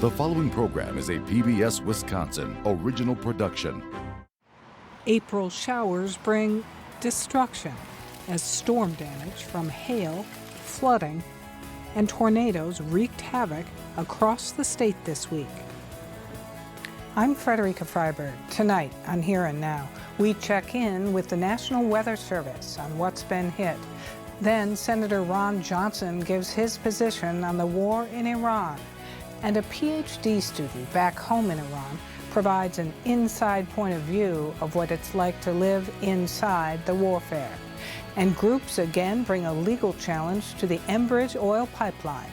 The following program is a PBS Wisconsin original production. April showers bring destruction as storm damage from hail, flooding, and tornadoes wreaked havoc across the state this week. I'm Frederica Freiberg. Tonight on Here and Now, we check in with the National Weather Service on what's been hit. Then Senator Ron Johnson gives his position on the war in Iran. And a PhD student back home in Iran provides an inside point of view of what it's like to live inside the warfare. And groups again bring a legal challenge to the Enbridge oil pipeline.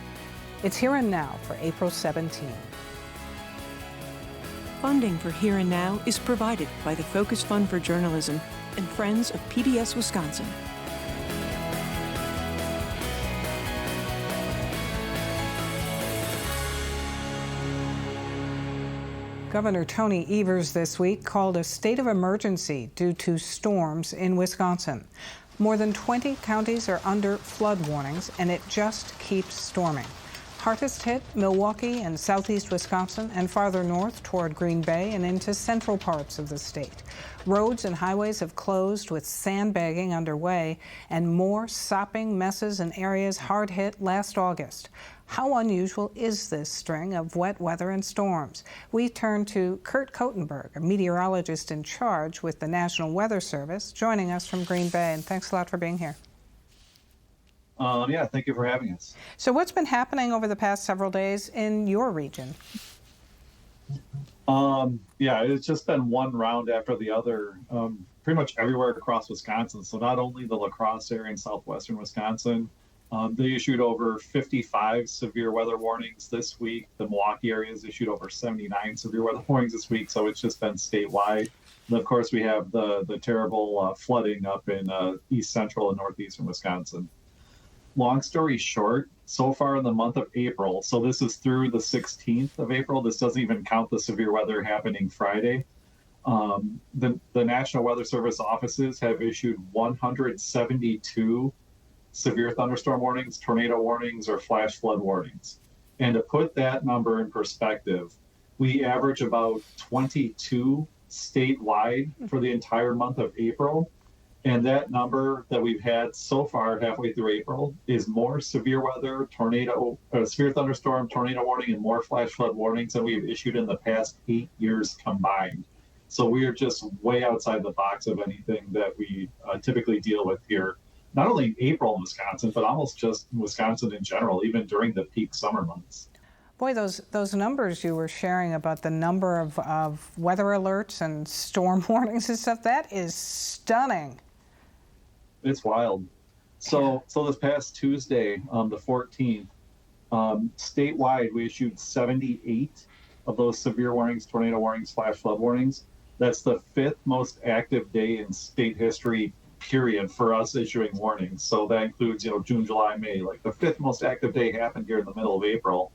It's Here and Now for April 17. Funding for Here and Now is provided by the Focus Fund for Journalism and Friends of PBS Wisconsin. Governor Tony Evers this week called a state of emergency due to storms in Wisconsin. More than 20 counties are under flood warnings, and it just keeps storming. Hardest hit Milwaukee and southeast Wisconsin, and farther north toward Green Bay and into central parts of the state. Roads and highways have closed with sandbagging underway and more sopping messes in areas hard hit last August. How unusual is this string of wet weather and storms? We turn to Kurt Kotenberg, a meteorologist in charge with the National Weather Service, joining us from Green Bay. And thanks a lot for being here. Yeah, thank you for having us. So what's been happening over the past several days in your region? Yeah, it's just been one round after the other, pretty much everywhere across Wisconsin. So not only the La Crosse area in southwestern Wisconsin, they issued over 55 severe weather warnings this week. The Milwaukee area has issued over 79 severe weather warnings this week, so it's just been statewide. And of course, we have the terrible flooding up in east central and northeastern Wisconsin. Long story short, so far in the month of April, so this is through the 16th of April, this doesn't even count the severe weather happening Friday. The National Weather Service offices have issued 172 severe thunderstorm warnings, tornado warnings, or flash flood warnings. And to put that number in perspective, we average about 22 statewide for the entire month of April. And that number that we've had so far halfway through April is more severe weather, severe thunderstorm, tornado warning, and more flash flood warnings than we've issued in the past 8 years combined. So we are just way outside the box of anything that we typically deal with here, not only in April in Wisconsin, but almost just in Wisconsin in general, even during the peak summer months. Boy, those numbers you were sharing about the number of weather alerts and storm warnings and stuff, that is stunning. It's wild. So this past Tuesday, the 14th, statewide, we issued 78 of those severe warnings, tornado warnings, flash flood warnings. That's the fifth most active day in state history, period, for us issuing warnings. So that includes, June, July, May. Like the fifth most active day happened here in the middle of April.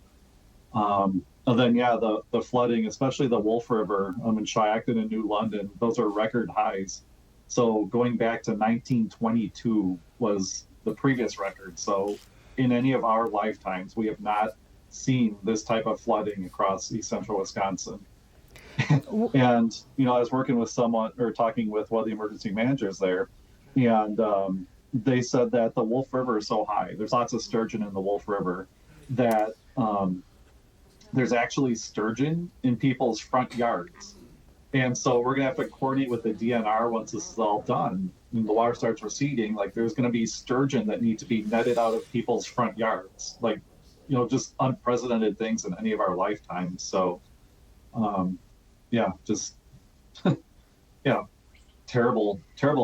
And then, the flooding, especially the Wolf River in Shiocton and New London, those are record highs. So going back to 1922 was the previous record. So in any of our lifetimes, we have not seen this type of flooding across east central Wisconsin. And, I was working with talking with one of the emergency managers there, and they said that the Wolf River is so high. There's lots of sturgeon in the Wolf River that there's actually sturgeon in people's front yards. And so we're going to have to coordinate with the DNR once this is all done and the water starts receding. Like there's going to be sturgeon that need to be netted out of people's front yards. Like, just unprecedented things in any of our lifetimes. So, terrible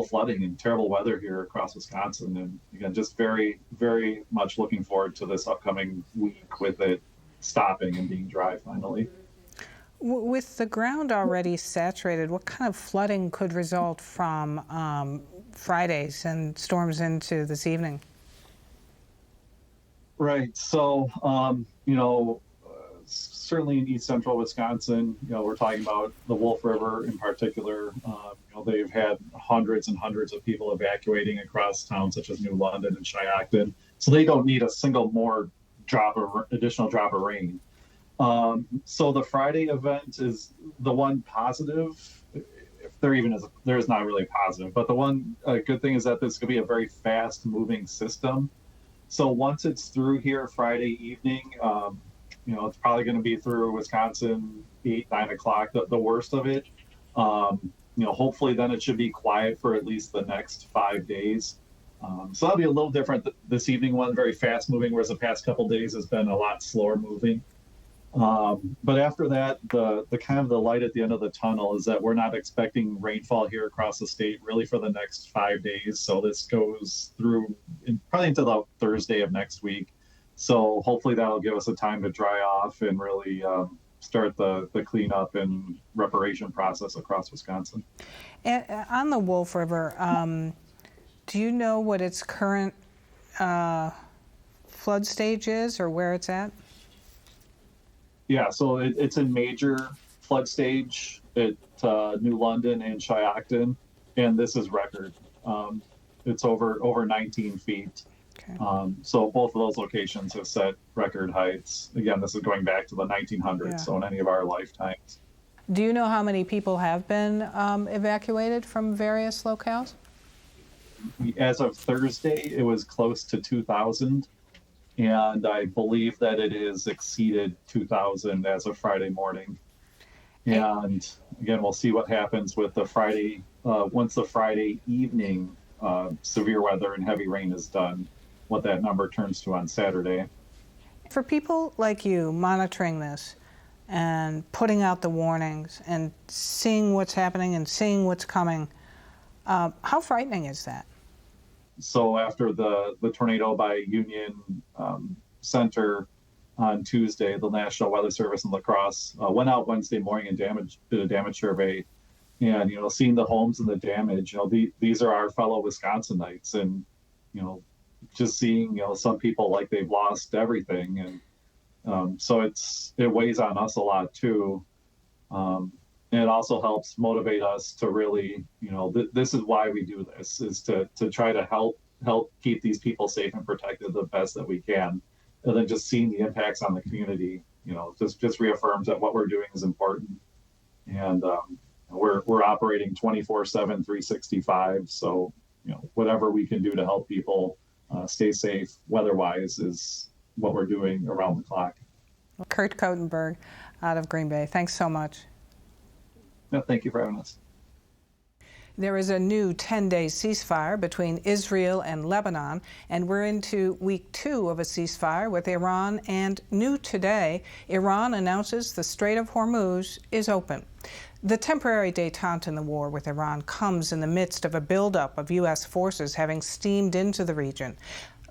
flooding and terrible weather here across Wisconsin. And again, just very, very much looking forward to this upcoming week with it stopping and being dry finally. With the ground already saturated, what kind of flooding could result from Fridays and storms into this evening? Right. So, certainly in east central Wisconsin, we're talking about the Wolf River in particular. They've had hundreds and hundreds of people evacuating across towns such as New London and Shiocton. So they don't need a single more additional drop of rain. So the Friday event is the one positive, if there even is, there's not really positive, but the one good thing is that this could be a very fast moving system. So once it's through here Friday evening, it's probably going to be through Wisconsin 8, 9 o'clock, the worst of it. Hopefully then it should be quiet for at least the next 5 days. So that'll be a little different this evening one, very fast moving, whereas the past couple days has been a lot slower moving. But after that, the kind of the light at the end of the tunnel is that we're not expecting rainfall here across the state really for the next 5 days. So this goes through probably into the Thursday of next week. So hopefully that'll give us a time to dry off and really start the cleanup and reparation process across Wisconsin. And, on the Wolf River, do you know what its current flood stage is or where it's at? Yeah, so it's in major flood stage at New London and Shiocton, and this is record. It's over 19 feet. Okay. So both of those locations have set record heights. Again, this is going back to the 1900s, Yeah. so in any of our lifetimes. Do you know how many people have been evacuated from various locales? As of Thursday, it was close to 2,000. And I believe that it is exceeded 2,000 as of Friday morning. And again, we'll see what happens with the Friday, once the Friday evening severe weather and heavy rain is done, what that number turns to on Saturday. For people like you monitoring this and putting out the warnings and seeing what's happening and seeing what's coming, how frightening is that? So after the tornado by Union Center on Tuesday, the National Weather Service in La Crosse went out Wednesday morning and did a damage survey. And, seeing the homes and the damage, these are our fellow Wisconsinites. And, just seeing, some people like they've lost everything. And so it weighs on us a lot too. And it also helps motivate us to really, this is why we do this, is to try to help keep these people safe and protected the best that we can. And then just seeing the impacts on the community, just reaffirms that what we're doing is important. And we're operating 24/7, 365. So, whatever we can do to help people stay safe weather-wise is what we're doing around the clock. Kurt Kotenberg out of Green Bay, thanks so much. No, thank you for having us. There is a new 10-day ceasefire between Israel and Lebanon, and we're into week 2 of a ceasefire with Iran. And new today, Iran announces the Strait of Hormuz is open. The temporary détente in the war with Iran comes in the midst of a buildup of U.S. forces having steamed into the region.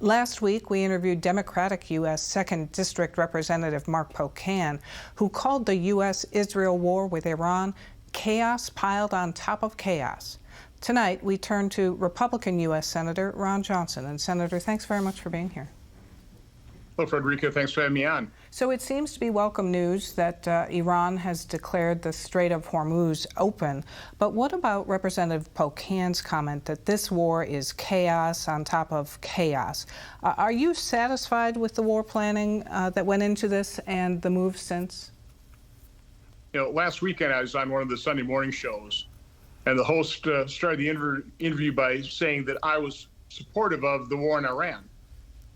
Last week, we interviewed Democratic U.S. 2nd District Representative Mark Pocan, who called the U.S.-Israel war with Iran chaos piled on top of chaos. Tonight, we turn to Republican U.S. Senator Ron Johnson. And Senator, thanks very much for being here. Hello, Frederica. Thanks for having me on. So it seems to be welcome news that Iran has declared the Strait of Hormuz open. But what about Representative Pocan's comment that this war is chaos on top of chaos? Are you satisfied with the war planning that went into this and the move since? Last weekend I was on one of the Sunday morning shows, and the host started the interview by saying that I was supportive of the war in Iran.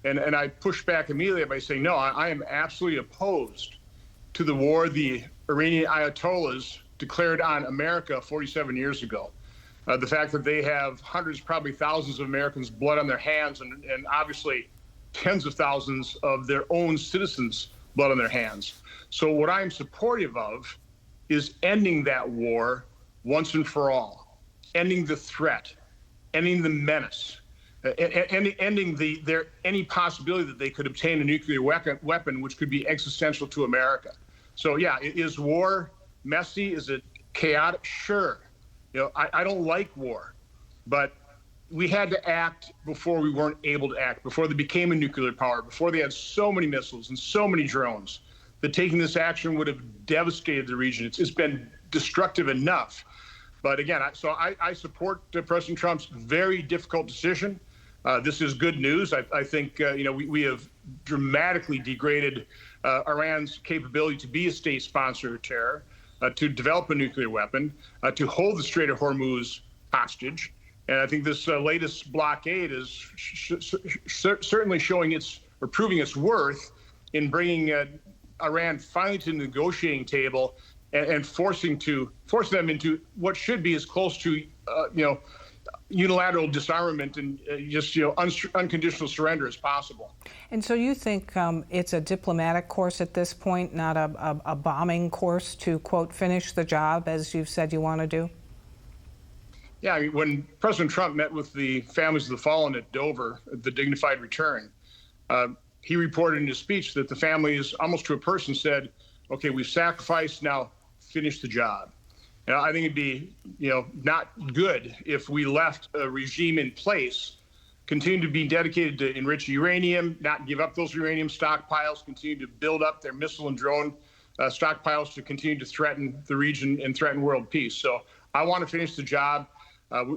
And I pushed back immediately by saying, no, I am absolutely opposed to the war the Iranian Ayatollahs declared on America 47 years ago. The fact that they have hundreds, probably thousands of Americans' blood on their hands, and obviously tens of thousands of their own citizens' blood on their hands. So what I'm supportive of is ending that war once and for all, ending the threat, ending the menace, ending any possibility that they could obtain a nuclear weapon, which could be existential to America. So yeah, is war messy? Is it chaotic? Sure. I don't like war, but we had to act before we weren't able to act, before they became a nuclear power, before they had so many missiles and so many drones, that taking this action would have devastated the region. It's been destructive enough. But again, I support President Trump's very difficult decision. This is good news. I think we have dramatically degraded Iran's capability to be a state sponsor of terror, to develop a nuclear weapon, to hold the Strait of Hormuz hostage. And I think this latest blockade is certainly showing or proving its worth in bringing Iran finally to the negotiating table and forcing them into what should be as close to unilateral disarmament and unconditional surrender as possible. And so you think it's a diplomatic course at this point, not a bombing course to, quote, finish the job as you've said you want to do? Yeah, I mean, when President Trump met with the families of the fallen at Dover, the dignified return, he reported in his speech that the families, almost to a person, said, okay, we've sacrificed, now finish the job. And I think it'd be, not good if we left a regime in place, continue to be dedicated to enrich uranium, not give up those uranium stockpiles, continue to build up their missile and drone stockpiles to continue to threaten the region and threaten world peace. So I want to finish the job.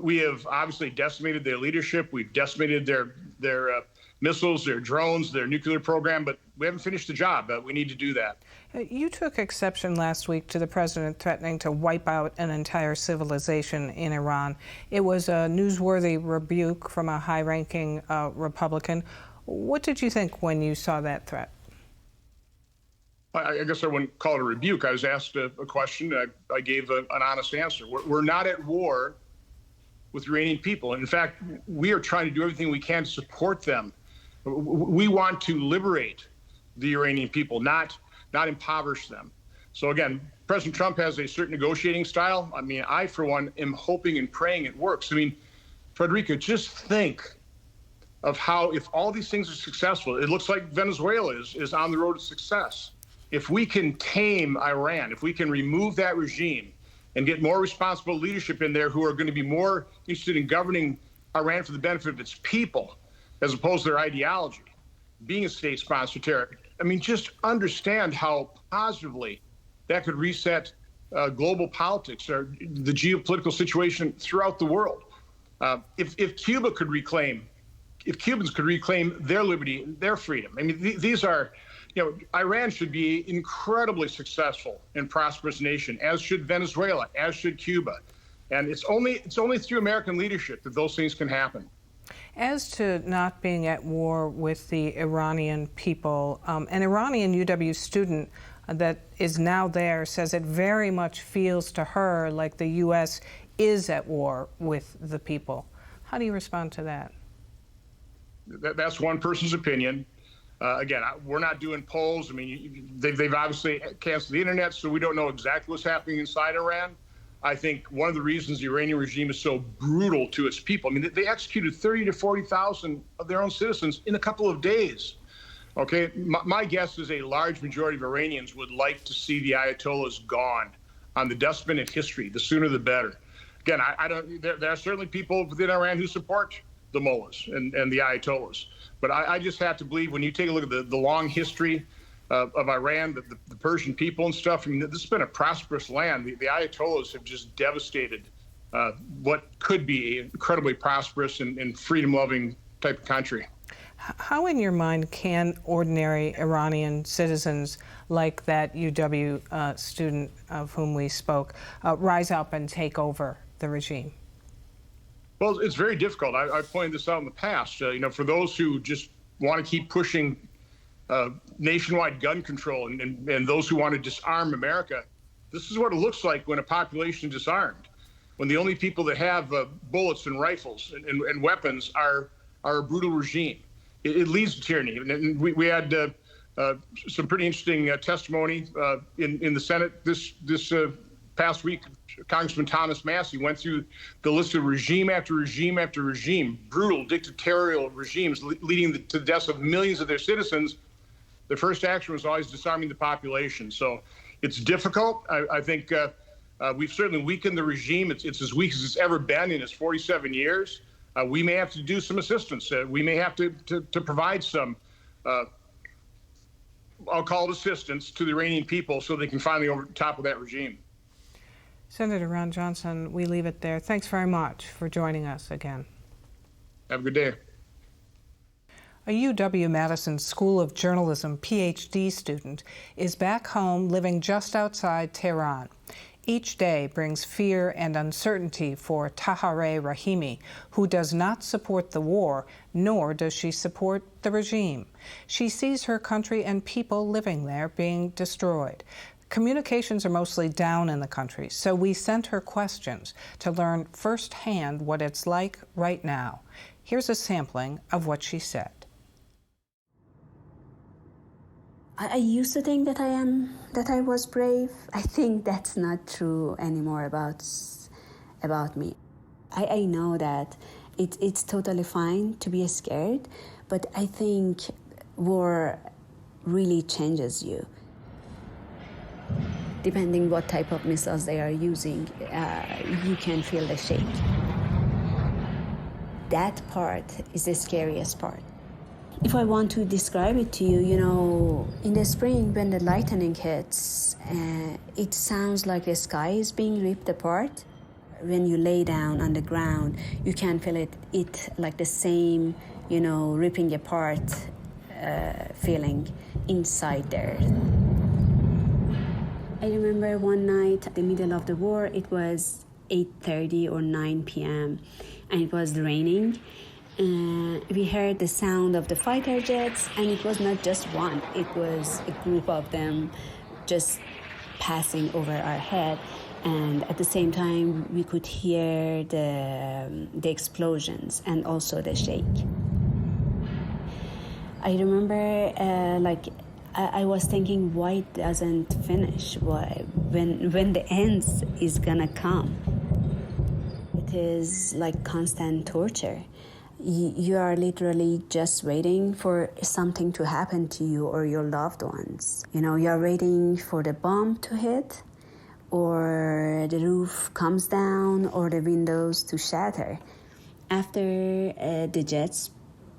We have obviously decimated their leadership. We've decimated their missiles, their drones, their nuclear program, but we haven't finished the job. We need to do that. You took exception last week to the president threatening to wipe out an entire civilization in Iran. It was a newsworthy rebuke from a high-ranking Republican. What did you think when you saw that threat? I guess I wouldn't call it a rebuke. I was asked a question, and I gave an honest answer. We're not at war with Iranian people. In fact, we are trying to do everything we can to support them. We want to liberate the Iranian people, not impoverish them. So again, President Trump has a certain negotiating style. I mean, I, for one, am hoping and praying it works. I mean, Frederica, just think of how, if all these things are successful, it looks like Venezuela is on the road to success. If we can tame Iran, if we can remove that regime and get more responsible leadership in there who are going to be more interested in governing Iran for the benefit of its people, as opposed to their ideology, being a state sponsor of terror. I mean, just understand how positively that could reset global politics or the geopolitical situation throughout the world. If Cubans could reclaim their liberty, their freedom. I mean, these are, Iran should be incredibly successful and prosperous nation, as should Venezuela, as should Cuba. And it's only through American leadership that those things can happen. As to not being at war with the Iranian people, an Iranian UW student that is now there says it very much feels to her like the U.S. is at war with the people. How do you respond to that? That's one person's opinion. Again, we're not doing polls. I mean, they've obviously canceled the internet, so we don't know exactly what's happening inside Iran. I think one of the reasons the Iranian regime is so brutal to its people, I mean, they executed 30 to 40,000 of their own citizens in a couple of days. Okay, my guess is a large majority of Iranians would like to see the Ayatollahs gone on the dustbin of history. The sooner the better. Again, there are certainly people within Iran who support the mullahs and the Ayatollahs. But I just have to believe when you take a look at the long history of Iran, the Persian people and stuff, I mean, this has been a prosperous land. The Ayatollahs have just devastated what could be an incredibly prosperous and freedom-loving type of country. How, in your mind, can ordinary Iranian citizens like that UW student of whom we spoke rise up and take over the regime? Well, it's very difficult. I pointed this out in the past. For those who just want to keep pushing nationwide gun control and those who want to disarm America, this is what it looks like when a population is disarmed, when the only people that have bullets and rifles and weapons are a brutal regime. It leads to tyranny. And we had some pretty interesting testimony in the Senate this past week. Congressman Thomas Massie went through the list of regime after regime after regime, brutal dictatorial regimes leading to the deaths of millions of their citizens. The first action was always disarming the population. So it's difficult. I think we've certainly weakened the regime. It's as weak as it's ever been in its 47 years. We may have to do some assistance. We may have to provide some, I'll call it assistance to the Iranian people so they can finally over top of that regime. Senator Ron Johnson, we leave it there. Thanks very much for joining us again. Have a good day. A UW-Madison School of Journalism PhD student is back home living just outside Tehran. Each day brings fear and uncertainty for Tahereh Rahimi, who does not support the war, nor does she support the regime. She sees her country and people living there being destroyed. Communications are mostly down in the country, so we sent her questions to learn firsthand what it's like right now. Here's a sampling of what she said. I used to think that I was brave. I think that's not true anymore about me. I know that it's totally fine to be scared, but I think war really changes you. Depending what type of missiles they are using, you can feel the shake. That part is the scariest part. If I want to describe it to you, in the spring when the lightning hits, it sounds like the sky is being ripped apart. When you lay down on the ground, you can feel it like the same, ripping apart feeling inside there. I remember one night at the middle of the war, it was 8:30 or 9 p.m. and it was raining. We heard the sound of the fighter jets, and it was not just one, it was a group of them just passing over our head, and at the same time we could hear the explosions and also the shake. I remember I was thinking, why it doesn't finish? Why, when the end is gonna come? It is like constant torture. You are literally just waiting for something to happen to you or your loved ones. You're waiting for the bomb to hit, or the roof comes down, or the windows to shatter. After the jets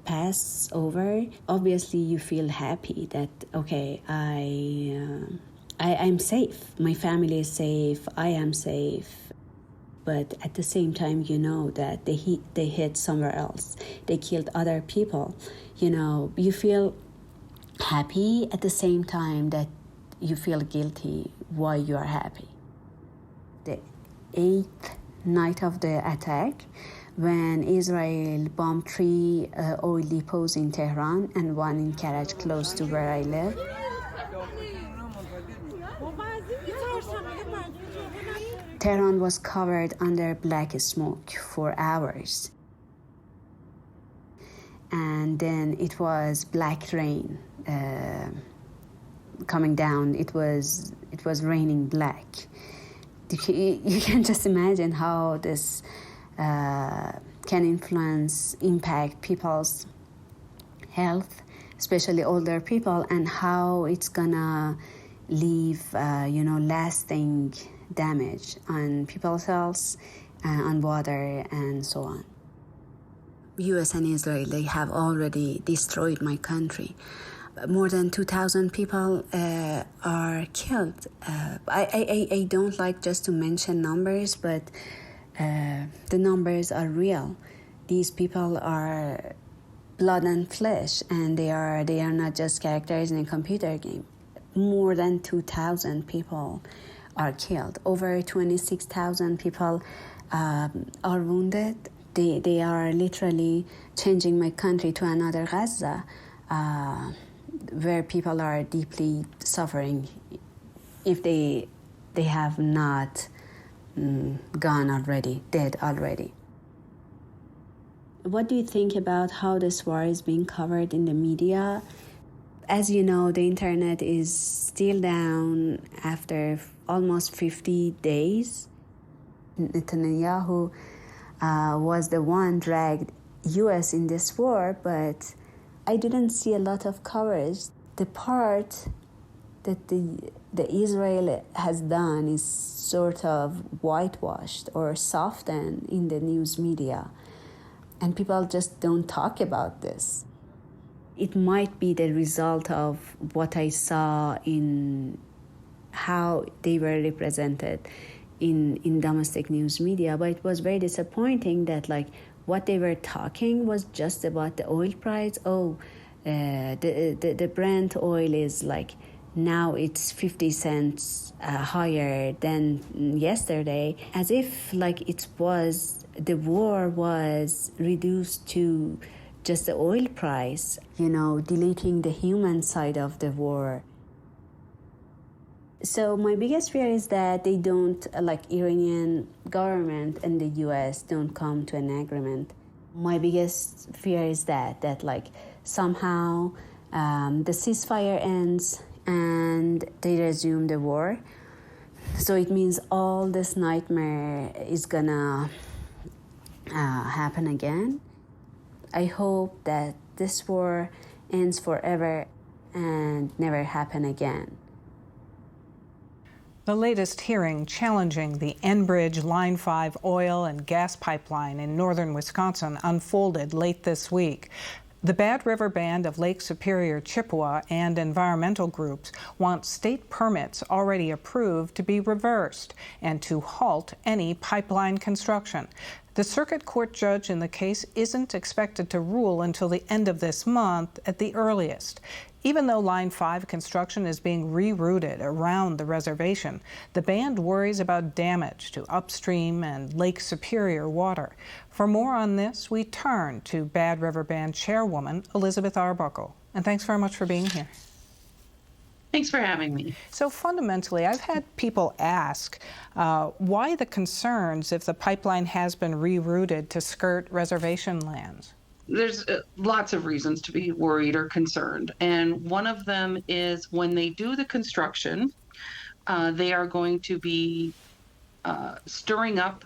pass over, obviously you feel happy that, okay, I'm safe. My family is safe. I am safe. But at the same time, that they hit somewhere else. They killed other people. You feel happy at the same time that you feel guilty why you are happy. The 8th night of the attack, when Israel bombed 3 oil depots in Tehran and 1 in Karaj, close to where I live, Tehran was covered under black smoke for hours. And then it was black rain coming down. It was raining black. You can just imagine how this can impact people's health, especially older people, and how it's gonna leave lasting damage on people's health, on water, and so on. U.S. and Israel, they have already destroyed my country. More than 2,000 people are killed. I don't like just to mention numbers, but the numbers are real. These people are blood and flesh, and they are not just characters in a computer game. More than 2,000 people are killed. Over 26,000 people are wounded. They are literally changing my country to another Gaza, where people are deeply suffering if they have not gone already, dead already. What do you think about how this war is being covered in the media? As you know, the internet is still down after almost 50 days. Netanyahu was the one dragged U.S. in this war, but I didn't see a lot of coverage. The part that the Israel has done is sort of whitewashed or softened in the news media, and people just don't talk about this. It might be the result of what I saw in how they were represented in domestic news media, but it was very disappointing that what they were talking was just about the oil price. The Brent oil is like, now it's 50 cents higher than yesterday, as if like the war was reduced to just the oil price, deleting the human side of the war. So my biggest fear is that they don't, Iranian government and the US don't come to an agreement. My biggest fear is that somehow the ceasefire ends and they resume the war. So it means all this nightmare is gonna happen again. I hope that this war ends forever and never happen again. The latest hearing challenging the Enbridge Line 5 oil and gas pipeline in northern Wisconsin unfolded late this week. The Bad River Band of Lake Superior, Chippewa, and environmental groups want state permits already approved to be reversed and to halt any pipeline construction. The circuit court judge in the case isn't expected to rule until the end of this month at the earliest. Even though Line 5 construction is being rerouted around the reservation, the band worries about damage to upstream and Lake Superior water. For more on this, we turn to Bad River Band chairwoman Elizabeth Arbuckle. And thanks very much for being here. Thanks for having me. So fundamentally, I've had people ask why the concerns if the pipeline has been rerouted to skirt reservation lands? There's lots of reasons to be worried or concerned. And one of them is when they do the construction, they are going to be stirring up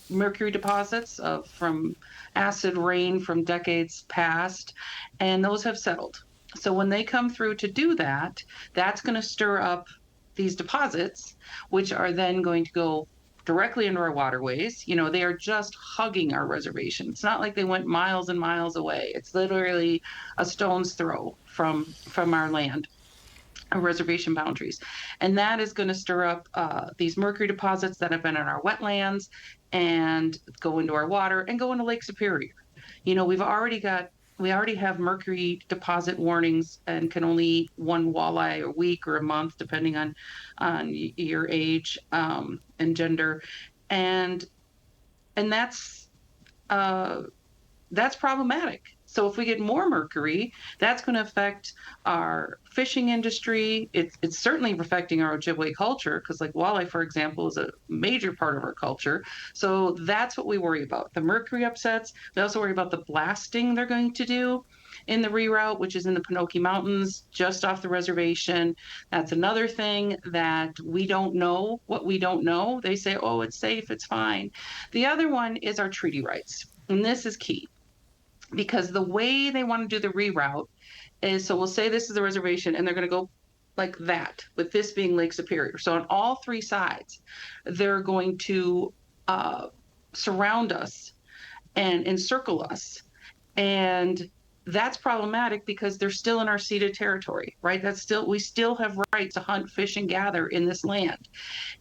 mercury deposits from acid rain from decades past, and those have settled. So when they come through to do that, that's going to stir up these deposits, which are then going to go directly into our waterways. They are just hugging our reservation. It's not like they went miles and miles away. It's literally a stone's throw from our land, our reservation boundaries. And that is going to stir up these mercury deposits that have been in our wetlands and go into our water and go into Lake Superior. We already have mercury deposit warnings and can only eat one walleye a week or a month, depending on your age and gender, and that's problematic. So if we get more mercury, that's going to affect our fishing industry. It's certainly affecting our Ojibwe culture, because walleye, for example, is a major part of our culture. So that's what we worry about. The mercury upsets. We also worry about the blasting they're going to do in the reroute, which is in the Pinocchio Mountains, just off the reservation. That's another thing that we don't know what we don't know. They say, oh, it's safe, it's fine. The other one is our treaty rights. And this is key, because the way they want to do the reroute is, so we'll say this is the reservation, and they're going to go like that, with this being Lake Superior. So on all three sides, they're going to surround us and encircle us. And that's problematic because they're still in our ceded territory, right? We still have rights to hunt, fish, and gather in this land.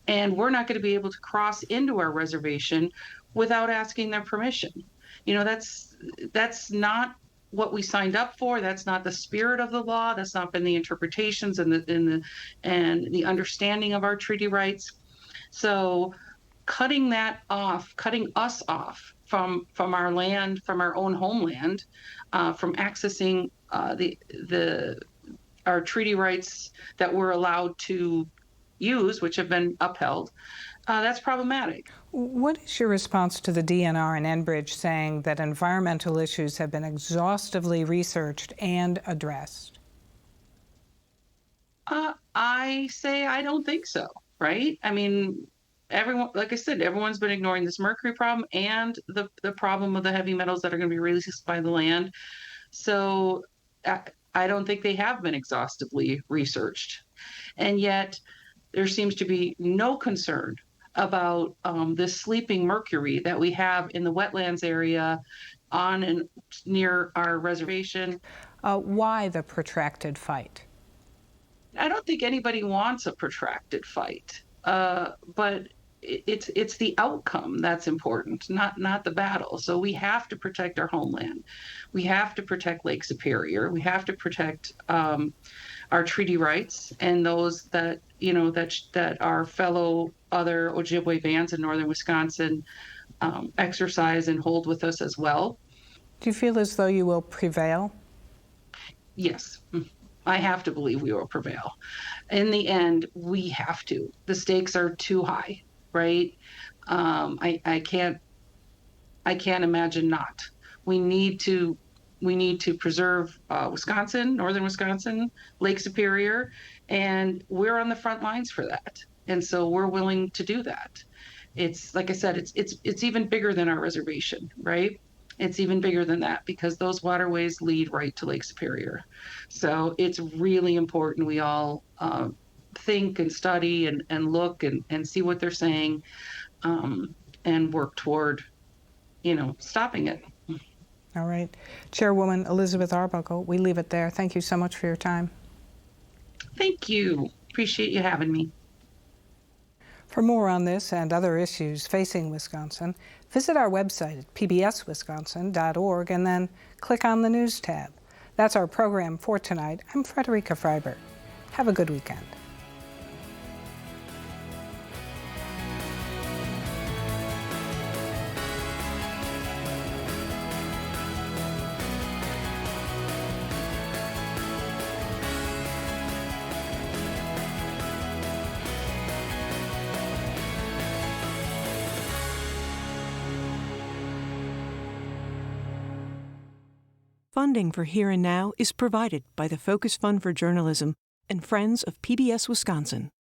And we're not going to be able to cross into our reservation without asking their permission. That's not what we signed up for. That's not the spirit of the law. That's not been the interpretations and the understanding of our treaty rights. So cutting us off from our land, from our own homeland, from accessing our treaty rights that we're allowed to use, which have been upheld, that's problematic. What is your response to the DNR and Enbridge saying that environmental issues have been exhaustively researched and addressed? I say I don't think so, right? I mean, everyone, like I said, everyone's been ignoring this mercury problem and the problem of the heavy metals that are going to be released by the land. So I don't think they have been exhaustively researched. And yet there seems to be no concern about this sleeping mercury that we have in the wetlands area on and near our reservation. Why the protracted fight? I don't think anybody wants a protracted fight, but it's the outcome that's important, not the battle. So we have to protect our homeland. We have to protect Lake Superior. We have to protect our treaty rights and those that that our fellow other Ojibwe bands in northern Wisconsin exercise and hold with us as well. Do you feel as though you will prevail? Yes, I have to believe we will prevail. In the end, we have to. The stakes are too high, right? I can't imagine not. We need to preserve Wisconsin, northern Wisconsin, Lake Superior, and we're on the front lines for that. And so we're willing to do that. It's like I said, it's even bigger than our reservation, right? It's even bigger than that because those waterways lead right to Lake Superior. So it's really important we all think and study and look and see what they're saying and work toward, stopping it. All right. Chairwoman Elizabeth Arbuckle, we leave it there. Thank you so much for your time. Thank you. Appreciate you having me. For more on this and other issues facing Wisconsin, visit our website at pbswisconsin.org and then click on the News tab. That's our program for tonight. I'm Frederica Freiberg. Have a good weekend. Funding for Here and Now is provided by the Focus Fund for Journalism and Friends of PBS Wisconsin.